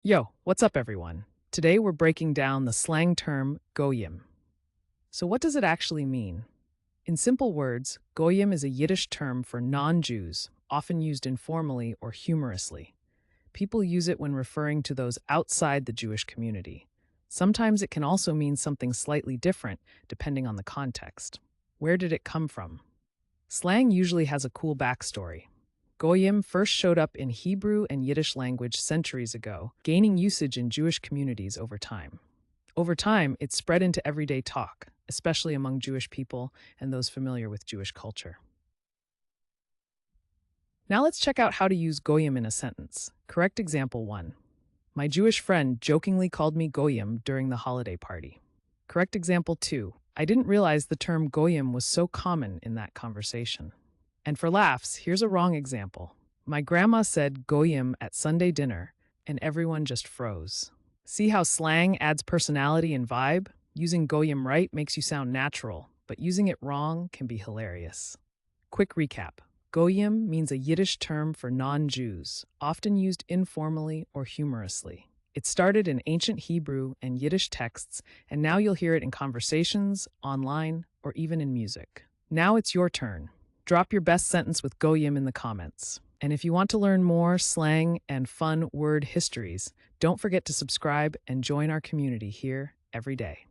Yo, what's up, everyone? Today we're breaking down the slang term Goyim. So, what does it actually mean? In simple words, Goyim is a Yiddish term for non Jews, often used informally or humorously. People use it when referring to those outside the Jewish community. Sometimes it can also mean something slightly different, depending on the context. Where did it come from? Slang usually has a cool backstory. Goyim first showed up in Hebrew and Yiddish language centuries ago, gaining usage in Jewish communities over time. Over time, it spread into everyday talk, especially among Jewish people and those familiar with Jewish culture. Now let's check out how to use Goyim in a sentence. Correct example 1. My Jewish friend jokingly called me Goyim during the holiday party. Correct example 2. I didn't realize the term Goyim was so common in that conversation. And for laughs, here's a wrong example. My grandma said Goyim at Sunday dinner, and everyone just froze. See how slang adds personality and vibe? Using Goyim right makes you sound natural, but using it wrong can be hilarious. Quick recap. Goyim means a Yiddish term for non-Jews, often used informally or humorously. It started in ancient Hebrew and Yiddish texts, and now you'll hear it in conversations, online, or even in music. Now it's your turn. Drop your best sentence with Goyim in the comments. And if you want to learn more slang and fun word histories, don't forget to subscribe and join our community here every day.